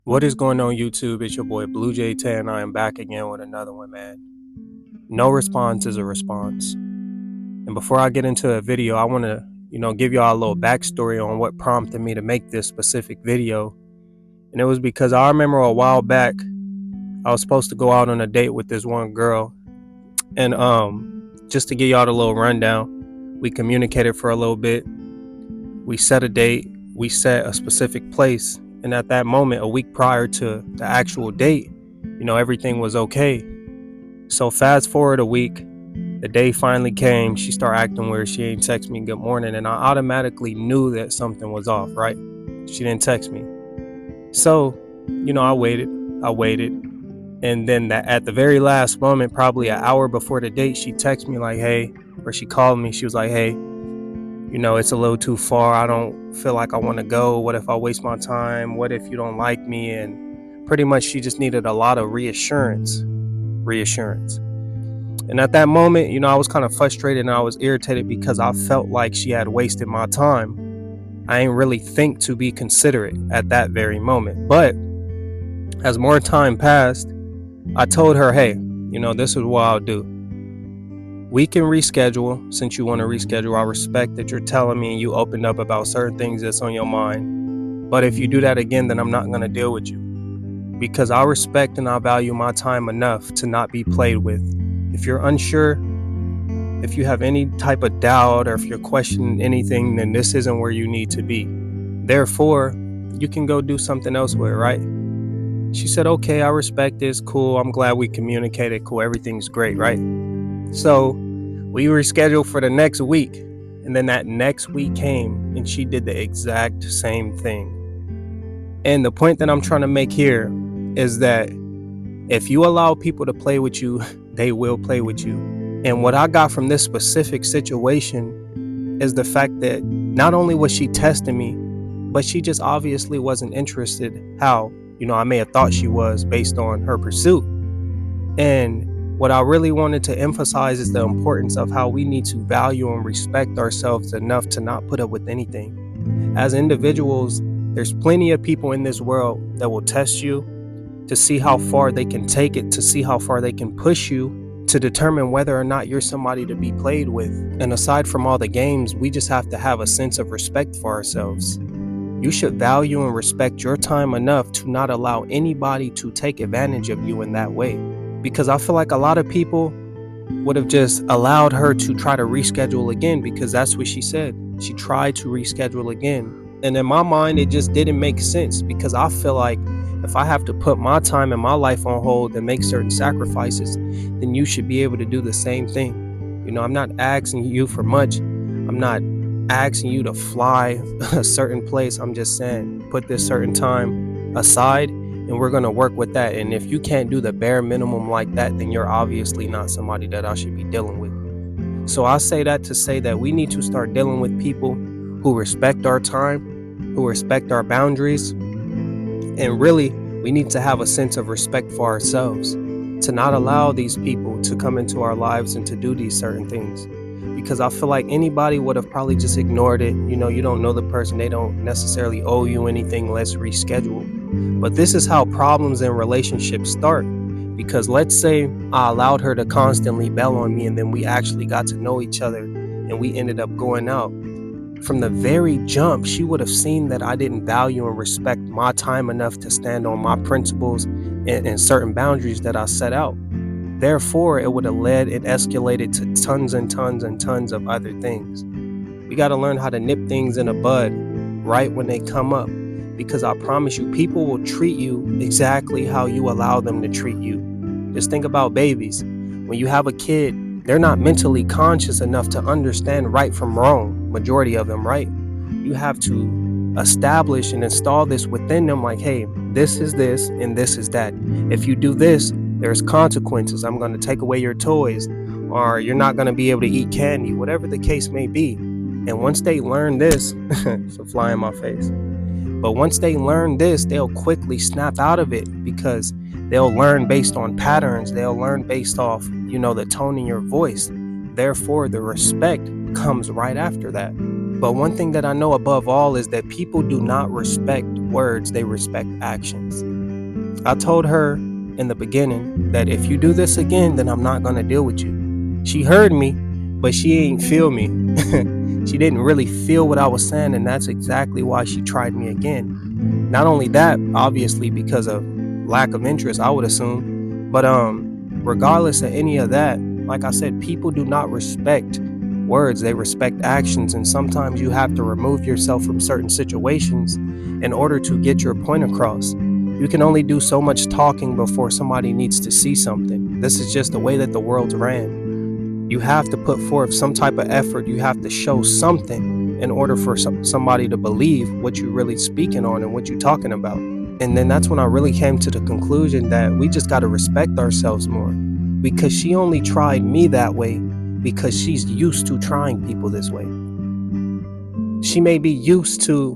What is going on, YouTube? It's your boy Blue J 10. I am back again with another one, man. No response is a response. And before I get into a video, I want to, give y'all a little backstory on what prompted me to make this specific video. And it was because I remember a while back, I was supposed to go out on a date with this one girl. And just to give y'all the little rundown, we communicated for a little bit. We set a date. We set a specific place. And at that moment, a week prior to the actual date, everything was okay. So fast forward a week, the day finally came. She started acting weird. She ain't text me good morning. And I automatically knew that something was off, right? She didn't text me. So, I waited. And then at the very last moment, probably an hour before the date, she texted me like, hey, or she called me. She was like, hey, it's a little too far. I don't feel like I want to go. What if I waste my time? What if you don't like me? And pretty much she just needed a lot of reassurance. And at that moment, I was kind of frustrated and I was irritated because I felt like she had wasted my time. I ain't really think to be considerate at that very moment. But as more time passed, I told her, hey, this is what I'll do. We can reschedule. Since you want to reschedule, I respect that you're telling me and you opened up about certain things that's on your mind. But if you do that again, then I'm not going to deal with you. Because I respect and I value my time enough to not be played with. If you're unsure, if you have any type of doubt, or if you're questioning anything, then this isn't where you need to be. Therefore, you can go do something else with it, right? She said, okay, I respect this. Cool. I'm glad we communicated. Cool. Everything's great, right? So we rescheduled for the next week. And then that next week came and she did the exact same thing. And the point that I'm trying to make here is that if you allow people to play with you, they will play with you. And what I got from this specific situation is the fact that not only was she testing me, but she just obviously wasn't interested how, I may have thought she was based on her pursuit. And what I really wanted to emphasize is the importance of how we need to value and respect ourselves enough to not put up with anything. As individuals, there's plenty of people in this world that will test you to see how far they can take it, to see how far they can push you, to determine whether or not you're somebody to be played with. And aside from all the games, we just have to have a sense of respect for ourselves. You should value and respect your time enough to not allow anybody to take advantage of you in that way. Because I feel like a lot of people would have just allowed her to try to reschedule again, because that's what she said. She tried to reschedule again. And in my mind, it just didn't make sense, because I feel like if I have to put my time and my life on hold and make certain sacrifices, then you should be able to do the same thing. I'm not asking you for much. I'm not asking you to fly a certain place. I'm just saying, put this certain time aside and we're going to work with that. And if you can't do the bare minimum like that, then you're obviously not somebody that I should be dealing with. So I say that to say that we need to start dealing with people who respect our time, who respect our boundaries. And really, we need to have a sense of respect for ourselves, to not allow these people to come into our lives and to do these certain things. Because I feel like anybody would have probably just ignored it. You don't know the person. They don't necessarily owe you anything. Let's reschedule. But this is how problems in relationships start. Because let's say I allowed her to constantly bail on me and then we actually got to know each other and we ended up going out. From the very jump, she would have seen that I didn't value and respect my time enough to stand on my principles and certain boundaries that I set out. Therefore, it would have led and escalated to tons and tons and tons of other things. We got to learn how to nip things in the bud right when they come up. Because I promise you, people will treat you exactly how you allow them to treat you. Just think about babies. When you have a kid, they're not mentally conscious enough to understand right from wrong, majority of them, right? You have to establish and install this within them like, hey, this is this and this is that. If you do this, there's consequences. I'm going to take away your toys, or you're not going to be able to eat candy, whatever the case may be. And once they learn this, it's a fly in my face. But once they learn this, they'll quickly snap out of it, because they'll learn based on patterns. They'll learn based off, the tone in your voice. Therefore, the respect comes right after that. But one thing that I know above all is that people do not respect words, they respect actions. I told her in the beginning that if you do this again, then I'm not going to deal with you. She heard me, but she ain't feel me. She didn't really feel what I was saying, and that's exactly why she tried me again. Not only that, obviously because of lack of interest, I would assume, but regardless of any of that, like I said, people do not respect words, they respect actions, and sometimes you have to remove yourself from certain situations in order to get your point across. You can only do so much talking before somebody needs to see something. This is just the way that the world's ran. You have to put forth some type of effort. You have to show something in order for somebody to believe what you're really speaking on and what you're talking about. And then that's when I really came to the conclusion that we just got to respect ourselves more, because she only tried me that way because she's used to trying people this way. She may be used to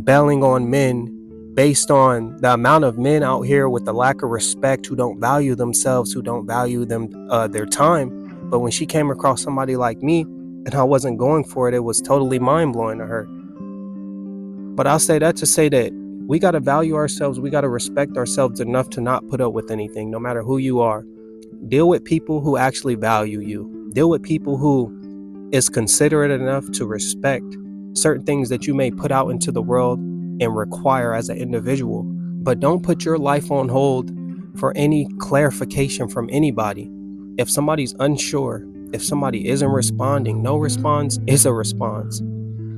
bailing on men based on the amount of men out here with the lack of respect, who don't value themselves, who don't value their time. But when she came across somebody like me and I wasn't going for it, it was totally mind-blowing to her. But I'll say that to say that we got to value ourselves. We got to respect ourselves enough to not put up with anything, no matter who you are. Deal with people who actually value you. Deal with people who is considerate enough to respect certain things that you may put out into the world and require as an individual. But don't put your life on hold for any clarification from anybody. If somebody's unsure, if somebody isn't responding, no response is a response.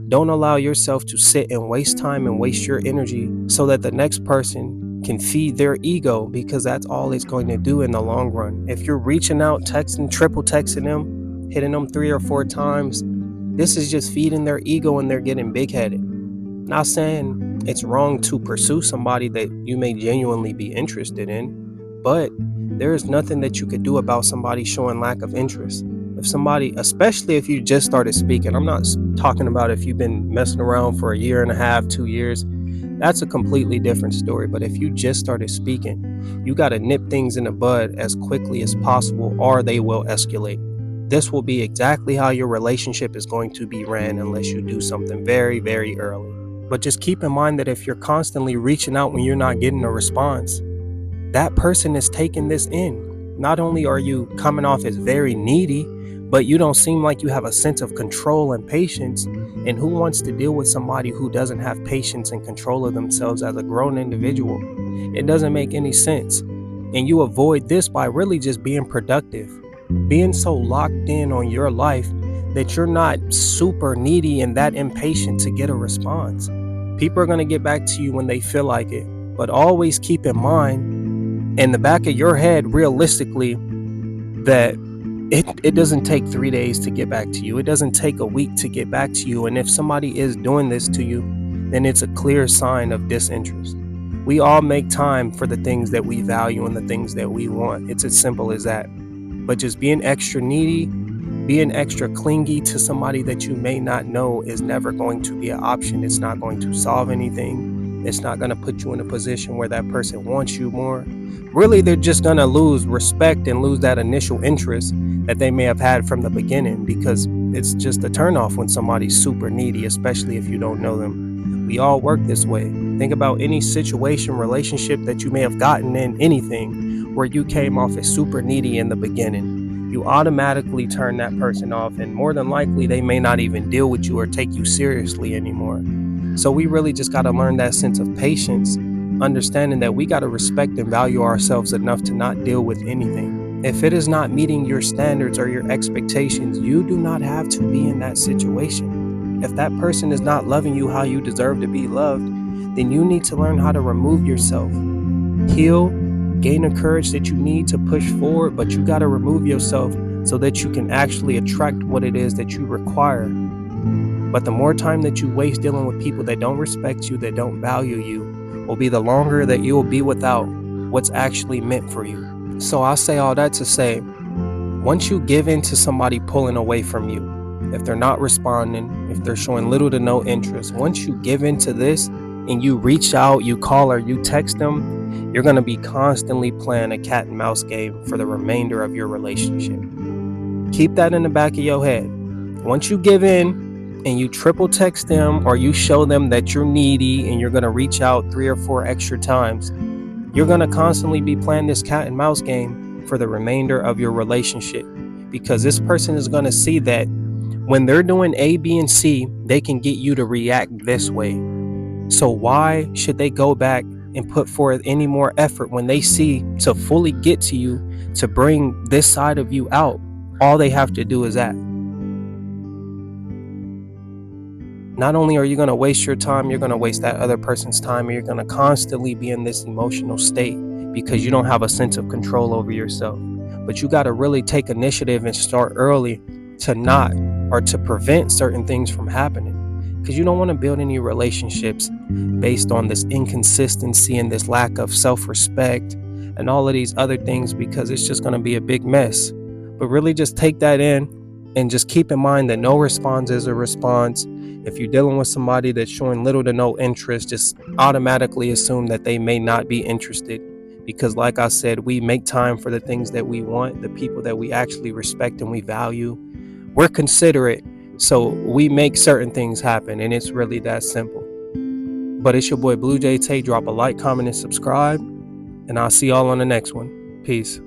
Don't allow yourself to sit and waste time and waste your energy so that the next person can feed their ego, because that's all it's going to do in the long run. If you're reaching out, texting, triple texting them, hitting them 3 or 4 times, this is just feeding their ego and they're getting big-headed. Not saying it's wrong to pursue somebody that you may genuinely be interested in, but there is nothing that you could do about somebody showing lack of interest. If somebody, especially if you just started speaking, I'm not talking about if you've been messing around for a year and a half, 2 years, that's a completely different story. But if you just started speaking, you got to nip things in the bud as quickly as possible, or they will escalate. This will be exactly how your relationship is going to be ran unless you do something very, very early. But just keep in mind that if you're constantly reaching out when you're not getting a response, that person is taking this in. Not only are you coming off as very needy, but you don't seem like you have a sense of control and patience. And who wants to deal with somebody who doesn't have patience and control of themselves as a grown individual? It doesn't make any sense. And you avoid this by really just being productive, being so locked in on your life that you're not super needy and that impatient to get a response. People are going to get back to you when they feel like it, but always keep in mind in the back of your head, realistically, that it doesn't take 3 days to get back to you. It doesn't take a week to get back to you. And if somebody is doing this to you, then it's a clear sign of disinterest. We all make time for the things that we value and the things that we want. It's as simple as that. But just being extra needy, being extra clingy to somebody that you may not know is never going to be an option. It's not going to solve anything. It's not going to put you in a position where that person wants you more. Really, they're just going to lose respect and lose that initial interest that they may have had from the beginning, because it's just a turnoff when somebody's super needy, especially if you don't know them. We all work this way. Think about any situation, relationship that you may have gotten in, anything, where you came off as super needy in the beginning. You automatically turn that person off, and more than likely, they may not even deal with you or take you seriously anymore. So we really just got to learn that sense of patience, understanding that we got to respect and value ourselves enough to not deal with anything. If it is not meeting your standards or your expectations, you do not have to be in that situation. If that person is not loving you how you deserve to be loved, then you need to learn how to remove yourself, heal, gain the courage that you need to push forward, but you got to remove yourself so that you can actually attract what it is that you require. But the more time that you waste dealing with people that don't respect you, that don't value you, will be the longer that you will be without what's actually meant for you. So I'll say all that to say, once you give in to somebody pulling away from you, if they're not responding, if they're showing little to no interest, once you give in to this and you reach out, you call or you text them, you're going to be constantly playing a cat and mouse game for the remainder of your relationship. Keep that in the back of your head. Once you give in, and you triple text them or you show them that you're needy and you're going to reach out 3 or 4 extra times, you're going to constantly be playing this cat and mouse game for the remainder of your relationship, because this person is going to see that when they're doing A, B, and C, they can get you to react this way. So why should they go back and put forth any more effort when they see to fully get to you, to bring this side of you out? All they have to do is act. Not only are you going to waste your time, you're going to waste that other person's time, and you're going to constantly be in this emotional state because you don't have a sense of control over yourself. But you got to really take initiative and start early to not, or to prevent certain things from happening, because you don't want to build any relationships based on this inconsistency and this lack of self-respect and all of these other things, because it's just going to be a big mess. But really just take that in and just keep in mind that no response is a response. If you're dealing with somebody that's showing little to no interest, just automatically assume that they may not be interested, because like I said, we make time for the things that we want, the people that we actually respect and we value. We're considerate, so we make certain things happen, and it's really that simple. But it's your boy Blue Jay Tay. Drop a like, comment, and subscribe, and I'll see y'all on the next one. Peace.